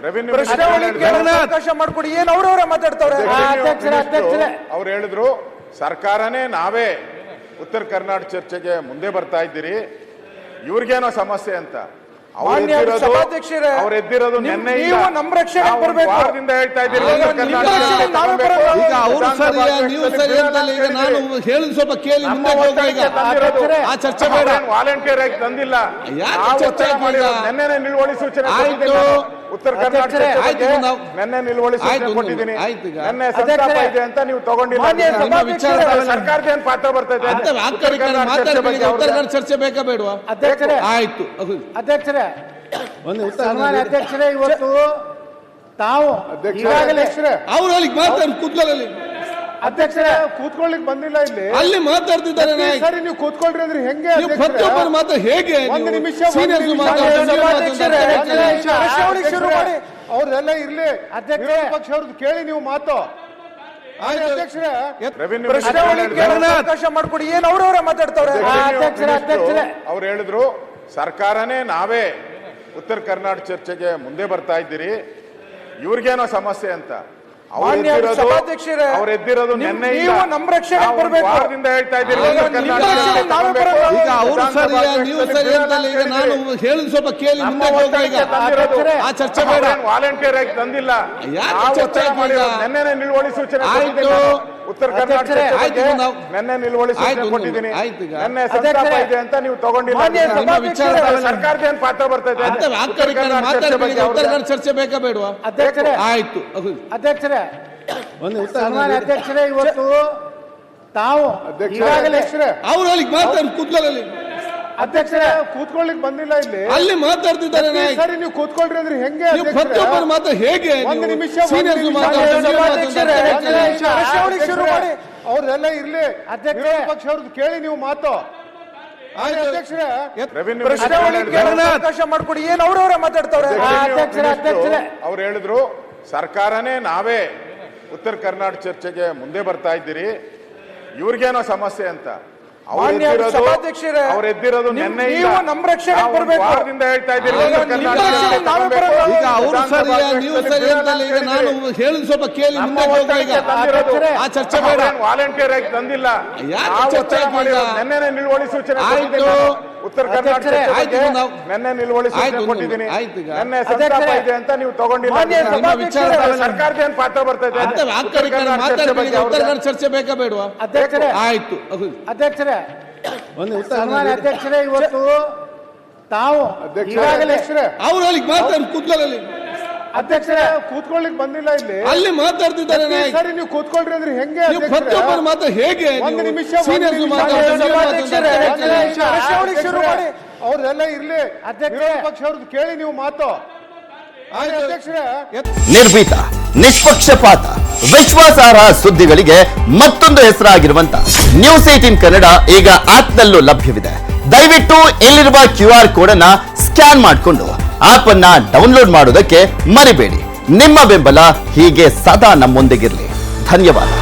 ಅವಕಾಶ ಮಾಡ್ಕೊಡಿ. ಏನ್ ಅವ್ರವ್ರ ಮಾತಾಡ್ತಾವ್ರೆ. ಅವ್ರು ಹೇಳಿದ್ರು ಸರ್ಕಾರನೇ ನಾವೇ ಉತ್ತರ ಕರ್ನಾಟಕ ಚರ್ಚೆಗೆ ಮುಂದೆ ಬರ್ತಾ ಇದ್ದೀರಿ, ಇವ್ರಿಗೇನೋ ಸಮಸ್ಯೆ ಅಂತ. ಅವ್ರು ಎದ್ದಿರೋದು ನಿನ್ನೆ ನಮ್ಮ ರಕ್ಷಣೆ ಈಗ ಅವರು ಸರಿ ನೀವು ಸರಿ ಅಂತ ಈಗ ನಾನು ಹೇಳಿದ್ ಸ್ವಲ್ಪ ಕೇಳಿ ಮುಂದೆ ಈಗ ಆ ಚರ್ಚೆ ಬೇಡ. ವಾಲಂಟಿಯರ್ ಆಗಿ ತಂದಿಲ್ಲ, ನೆನ್ನೆ ನಿಲುವಳಿ ಸೂಚನೆ ಉತ್ತರ ಕರ್ನಾಟಕ ನೆನ್ನೆ ನಿಲುವಳಿ ಸೂಚನೆ ಕೊಟ್ಟಿದ್ದೀನಿ. ನೆನ್ನೆ ಸಂತಾಪ ಇದೆ ಅಂತ ನೀವು ತಗೊಂಡಿಲ್ಲ. ಸರ್ಕಾರದ ಏನ್ ಪಾತ್ರ ಬರ್ತೈತೆ? ಉತ್ತರ ಕನ್ನಡ ಚರ್ಚೆ ಬೇಕಾ ಬೇಡವಾ? ಆಯ್ತು ಅಧ್ಯಕ್ಷರೇ, ಅಧ್ಯಕ್ಷರೇ ಇವತ್ತು ತಾವು ಅವ್ರು ಅಲ್ಲಿ ಮಾತಾಡಿ ಕೂತ್ಕೊಳ್ಳಿ. ಅಧ್ಯಕ್ಷರೇ ಕೂತ್ಕೊಳ್ಳಿಕ್ ಬಂದಿಲ್ಲ ಇಲ್ಲಿ, ಅಲ್ಲಿ ಮಾತಾಡ್ತಿದ್ದಾರೆ. ಸರಿ ನೀವು ಕೂತ್ಕೊಳ್ರಿ ಅಂದ್ರೆ ಹೆಂಗೆ? ಪ್ರತಿಯೊಬ್ಬರು ಮಾತ್ರ ಹೇಗೆ ಒಂದು ನಿಮಿಷ ಶುರು ಮಾಡಿ. ಅವ್ರದೆಲ್ಲ ಇರ್ಲಿ, ವಿರೋಧ ಪಕ್ಷ ಅವ್ರದ್ದು ಕೇಳಿ ನೀವು ಮಾತು. ಅಧ್ಯಕ್ಷರೇ ಅವಕಾಶ ಮಾಡ್ಕೊಡಿ. ಏನ್ ಅವ್ರವ್ರ ಮಾತಾಡ್ತಾವ್ರೆ. ಅವ್ರು ಹೇಳಿದ್ರು ಸರ್ಕಾರನೇ ನಾವೇ ಉತ್ತರ ಕರ್ನಾಟಕ ಚರ್ಚೆಗೆ ಮುಂದೆ ಬರ್ತಾ ಇದ್ದೀರಿ, ಇವ್ರಿಗೇನೋ ಸಮಸ್ಯೆ ಅಂತ. ಅವ್ರು ಎದ್ದಿರೋದು ನಿನ್ನೆ ನಮ್ಮ ರಕ್ಷಣೆ ಹೇಳ್ತಾ ಇದ್ದೀರಿ. ಈಗ ಅವರು ಸರಿ ನೀವು ಸರಿ ಅಂತ ಈಗ ನಾನು ಹೇಳಿದ್ ಸ್ವಲ್ಪ ಕೇಳಿ ಮುಂದೆ ಈಗ ಆ ಚರ್ಚೆ ಬೇಡ. ವಾಲಂಟಿಯರ್ ಆಗಿ ತಂದಿಲ್ಲ, ನೆನ್ನೆ ನಿಲುವಳಿ ಸೂಚನೆ ಉತ್ತರ ಕರ್ನಾಟಕ ನೆನ್ನೆ ನಿಲುವಳಿ ಸೂಚನೆ ಕೊಟ್ಟಿದ್ದೀನಿ. ನೆನ್ನೆ ಸಂತಾಪ ಇದೆ ಅಂತ ನೀವು ತಗೊಂಡಿಲ್ಲ. ಸರ್ಕಾರದ ಏನ್ ಪಾತ್ರ ಬರ್ತೈತೆ? ಉತ್ತರ ಕನ್ನಡ ಚರ್ಚೆ ಬೇಕಾ ಬೇಡವಾ? ಆಯ್ತು ಅಧ್ಯಕ್ಷರೇ, ಅಧ್ಯಕ್ಷರೇ ಇವತ್ತು ತಾವು ಅವ್ರು ಅಲ್ಲಿ ಮಾತಾಡಿ ಕೂತ್ಕೊಳ್ಳಿ. ಅಧ್ಯಕ್ಷರೇ ಕೂತ್ಕೊಳ್ಳಿಕ್ ಬಂದಿಲ್ಲ ಇಲ್ಲಿ, ಅಲ್ಲಿ ಮಾತಾಡ್ತಿದ್ದಾರೆ. ಸರಿ ನೀವು ಕೂತ್ಕೊಳ್ರಿ ಅಂದ್ರೆ ಹೆಂಗೆ? ಪ್ರತಿಯೊಬ್ಬರು ಮಾತ್ರ ಹೇಗೆ? ಒಂದು ನಿಮಿಷ ಶುರು ಮಾಡಿ. ಅವ್ರದೆಲ್ಲ ಇರ್ಲಿ, ವಿರೋಧ ಪಕ್ಷ ಅವ್ರದ್ದು ಕೇಳಿ ನೀವು ಮಾತು. ಅಧ್ಯಕ್ಷರೇ ಅವಕಾಶ ಮಾಡ್ಕೊಡಿ. ಏನ್ ಅವ್ರವ್ರ ಮಾತಾಡ್ತಾವ್ರೆ. ಅವ್ರು ಹೇಳಿದ್ರು ಸರ್ಕಾರನೇ ನಾವೇ ಉತ್ತರ ಕರ್ನಾಟಕ ಚರ್ಚೆಗೆ ಮುಂದೆ ಬರ್ತಾ ಇದ್ದೀರಿ, ಇವ್ರಿಗೇನೋ ಸಮಸ್ಯೆ ಅಂತ. ಅವ್ರು ಎದ್ದಿರೋದು ನಿನ್ನೆ ನಮ್ಮ ರಕ್ಷಣೆ ಹೇಳ್ತಾ ಇದ್ದೀರಿ. ಈಗ ಅವರು ಸರಿ ನೀವು ಸರಿ ಅಂತ ಈಗ ನಾನು ಹೇಳಿದ್ ಸ್ವಲ್ಪ ಕೇಳಿ ಮುಂದೆ ಈಗ ಆ ಚರ್ಚೆ ಬೇಡ. ವಾಲಂಟಿಯರ್ ಆಗಿ ತಂದಿಲ್ಲ, ನೆನ್ನೆ ನಿಲುವಳಿ ಸೂಚನೆ ಉತ್ತರ ಕರ್ನಾಟಕ ನೆನ್ನೆ ನಿಲುವಳಿ ಸೂಚನೆ ಕೊಟ್ಟಿದ್ದೀನಿ. ನೆನ್ನೆ ಸಂತಾಪ ಇದೆ ಅಂತ ನೀವು ತಗೊಂಡಿಲ್ಲ. ಸರ್ಕಾರದ ಏನ್ ಪಾತ್ರ ಬರ್ತೈತೆ? ಉತ್ತರ ಕನ್ನಡ ಚರ್ಚೆ ಬೇಕಾ ಬೇಡವಾ? ಆಯ್ತು ಅಧ್ಯಕ್ಷರೇ ಅಧ್ಯಕ್ಷರೇ ಇವತ್ತು ತಾವು ಅವ್ರು ಅಲ್ಲಿ ಮಾತಾಡಿ ಕೂತ್ಕೊಳ್ಳಿ. ಅಧ್ಯಕ್ಷರೇ ಕೂತ್ಕೊಳ್ಳಿಕ್ ಬಂದಿಲ್ಲ ಇಲ್ಲಿ, ಅಲ್ಲಿ ಮಾತಾಡ್ತಿದ್ದಾರೆ. ಸರಿ ನೀವು ಕೂತ್ಕೊಳ್ರಿ ಅಂದ್ರೆ ಹೆಂಗೆ? ಪ್ರತಿಯೊಬ್ಬರು ಮಾತ್ರ ಹೇಗೆ? ಒಂದು ನಿಮಿಷ ಶುರು ಮಾಡಿ. ಅವ್ರದೆಲ್ಲ ಇರ್ಲಿ, ವಿರೋಧ ಪಕ್ಷ ಅವ್ರದ್ದು ಕೇಳಿ ನೀವು ಮಾತು. ನಿರ್ಭೀತ, ನಿಷ್ಪಕ್ಷಪಾತ, ವಿಶ್ವಾಸಾರ್ಹ ಸುದ್ದಿಗಳಿಗೆ ಮತ್ತೊಂದು ಹೆಸರಾಗಿರುವಂತ ನ್ಯೂಸ್ 18 ಕನ್ನಡ ಈಗ ಆಪ್ನಲ್ಲೂ ಲಭ್ಯವಿದೆ. ದಯವಿಟ್ಟು ಇಲ್ಲಿರುವ QR ಕೋಡ್ ಅನ್ನ ಸ್ಕ್ಯಾನ್ ಮಾಡಿಕೊಂಡು ಆಪ್ ಅನ್ನ ಡೌನ್ಲೋಡ್ ಮಾಡೋದಕ್ಕೆ ಮರಿಬೇಡಿ. ನಿಮ್ಮ ಬೆಂಬಲ ಹೀಗೆ ಸದಾ ನಮ್ಮೊಂದಿಗಿರಲಿ. ಧನ್ಯವಾದ.